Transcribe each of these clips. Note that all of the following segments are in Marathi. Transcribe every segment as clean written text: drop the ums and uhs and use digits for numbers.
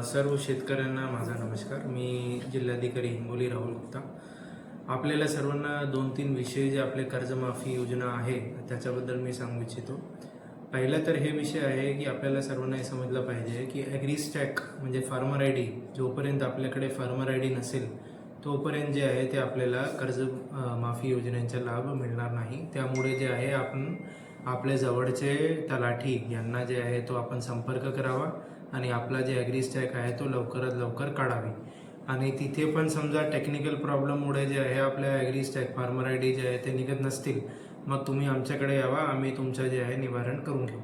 सर्व शेतकऱ्यांना माझा नमस्कार. मी जिल्हाधिकारी हिंगोली राहुल गुप्ता. आपल्याला सर्वांना 2-3 विषय जे आपले कर्जमाफी योजना आहे त्याच्याबद्दल मी सांगू इच्छितो. पहिला तर हे विषय आहे की आपल्याला सर्वांना हे समजलं पाहिजे की ॲग्रीस्टॅक म्हणजे फार्मर आय डी, जोपर्यंत आपल्याकडे फार्मर आय डी नसेल तोपर्यंत जे आहे ते आपल्याला कर्ज माफी योजनेचा लाभ मिळणार नाही. त्यामुळे जे आहे आपण आपल्या जवळचे तलाठी यांना जे आहे तो आपण संपर्क करावा आणि आपला जे ॲग्रीस्टॅक आहे तो लवकरात लवकर काढावी. आणि तिथे पण समजा टेक्निकल प्रॉब्लेममुळे जे आहे आपल्या AgriStack farmer I D J आहे ते निघत नसतील, मग तुम्ही आमच्याकडे यावा, आम्ही तुमचं जे आहे निवारण करून घेऊ.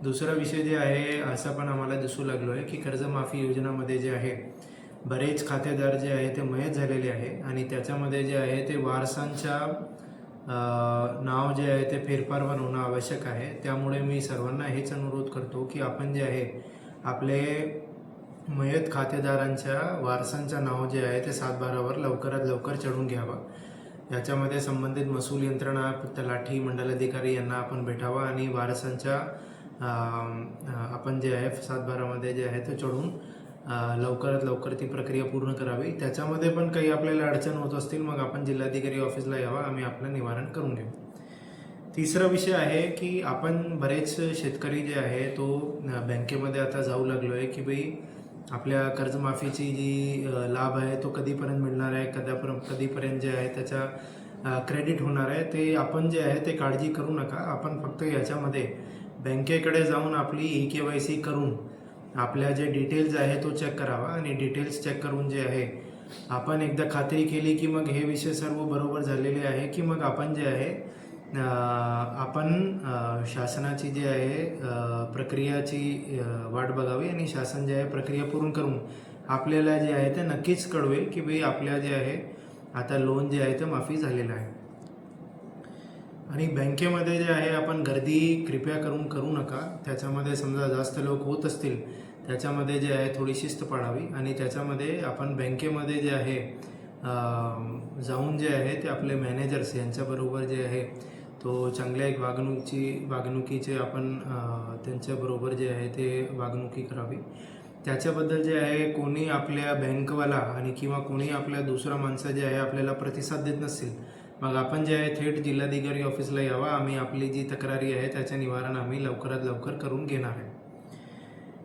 दुसरा विषय जे आहे असं पण आम्हाला दिसू लागलो आहे की कर्जमाफी योजनामध्ये जे आहे बरेच खातेदार जे आहे ते मयत झालेले आहे आणि त्याच्यामध्ये जे आहे ते वारसांच्या नाव जे आहे ते फेरफार होणं आवश्यक आहे. त्यामुळे मी सर्वांना हेच अनुरोध करतो की आपण जे आहे आपले मयत खातेदारांच्या वारसांचं नाव जे आहे ते 7/12वर लवकरात लवकर चढून घ्यावं. याच्यामध्ये संबंधित महसूल यंत्रणा, तलाठी, मंडलाधिकारी यांना आपण भेटावा आणि वारसांच्या आपण जे आहे 7/12मध्ये जे आहे ते चढून लवकरात लवकर ती प्रक्रिया पूर्ण करावी. त्याच्यामध्ये पण काही आपल्याला अडचण होत असतील मग आपण जिल्हाधिकारी ऑफिसला यावा, आम्ही आपलं निवारण करून घेऊ. तिसरा विषय आहे की आपण बरेच शेतकरी जे आहे तो बँकेमध्ये आता जाऊ लागलो आहे की भाई आपल्या कर्जमाफीची जी लाभ आहे तो कधीपर्यंत मिळणार आहे, कधीपर्यंत जे आहे त्याचा क्रेडिट होणार आहे, ते आपण जे आहे ते काळजी करू नका. आपण फक्त याच्यामध्ये बँकेकडे जाऊन आपली EKYC करून आपल्या जे डिटेल्स आहे तो चेक करावा आणि डिटेल्स चेक करून जे आहे आपण एकदा खात्री केली की मग हे विषय सर्व बरोबर झालेले आहे की मग आपण जे आहे आपण शासनाची जी आहे प्रक्रियाची वाट बघावी आणि शासन जे आहे प्रक्रिया पूर्ण करून आपल्याला जे आहे ते नक्कीच कळवेल की भाई आपल्या जे आहे आता लोन जे आहे ते माफी झालेलं आहे. आणि बँकेमध्ये जे आहे आपण गर्दी कृपया करू नका. त्याच्यामध्ये समजा जास्त लोक होत असतील त्याच्यामध्ये जे आहे थोडी शिस्त पाळावी आणि त्याच्यामध्ये आपण बँकेमध्ये जे आहे जाऊन जे आहे ते आपले मॅनेजर्स यांच्याबरोबर जे आहे तो चांगल्या एक वागणुकीचे आपण त्यांच्याबरोबर जे आहे ते वागणुकी करावी. त्याच्याबद्दल जे आहे कोणी आपल्या बँकवाला आणि किंवा कोणी आपल्या दुसरा माणसं जे आहे आपल्याला प्रतिसाद देत नसतील मग आपण जे आहे थेट जिल्हाधिकारी ऑफिसला यावा. आम्ही आपली जी तक्रारी आहे त्याचे निवारण आम्ही लवकरात लवकर करून घेणार आहे.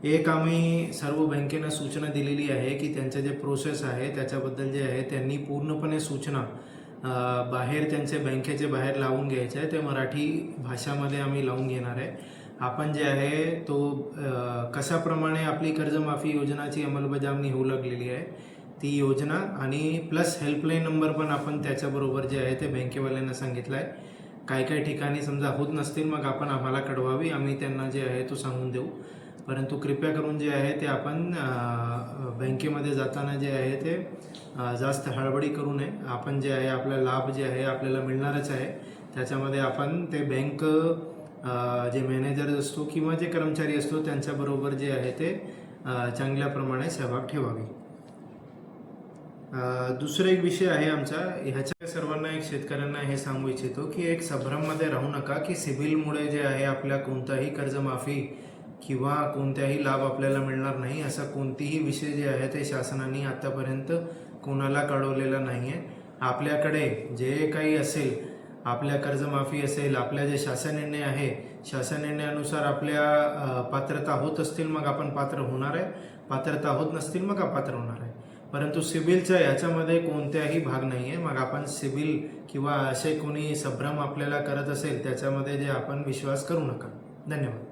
एक आम्ही सर्व बँकेनं सूचना दिलेली आहे की त्यांचं जे प्रोसेस आहे त्याच्याबद्दल जे आहे त्यांनी पूर्णपणे सूचना बाहेर त्यांचे बँकेचे बाहेर लावून घ्यायचे आहे, ते मराठी भाषामध्ये आम्ही लावून घेणार आहे. आपण जे आहे तो कशाप्रमाणे आपली कर्जमाफी योजनाची अंमलबजावणी होऊ लागलेली आहे ती योजना आणि प्लस हेल्पलाईन नंबर पण आपण त्याच्याबरोबर जे आहे ते बँकेवाल्यांना सांगितलं आहे. काही ठिकाणी समजा होत नसतील मग आपण आम्हाला कळवावी, आम्ही त्यांना जे आहे तो सांगून देऊ. परंतु कृपया करून जे आहे ते आपण बँकेमध्ये जाताना जे आहे ते जास्त हळबडी करू नये. आपण जे आहे आपला लाभ जे आहे आपल्याला मिळणारच आहे त्याच्यामध्ये आपण ते बँक जे मॅनेजर असतो किंवा जे कर्मचारी असतो त्यांच्याबरोबर जे आहे ते चांगल्या प्रमाणे सहभाग ठेवावी. दुसरा एक विषय आहे आमचा ह्याच्या सर्वांना एक शेतकऱ्यांना हे सांगू इच्छितो की एक संभ्रममध्ये राहू नका की सिबिलमुळे जे आहे आपल्या कोणताही कर्जमाफी किंवा कोणत्याही लाभ आपल्याला मिळणार नाही, असा कोणतीही विषय जे आहे ते शासनाने आतापर्यंत कोणाला कळवलेला नाही आहे. आपल्याकडे जे काही असेल आपल्या कर्जमाफी असेल, आपल्या जे शासन निर्णय आहे शासन निर्णयानुसार आपल्या पात्रता होत असतील मग आपण पात्र होणार आहे, पात्रता होत नसतील मग अपात्र होणार आहे. परंतु सिबिलच्या याच्यामध्ये कोणत्याही भाग नाही आहे. मग आपण सिबिल किंवा असे कोणी संभ्रम आपल्याला करत असेल त्याच्यामध्ये जे आपण विश्वास करू नका. धन्यवाद.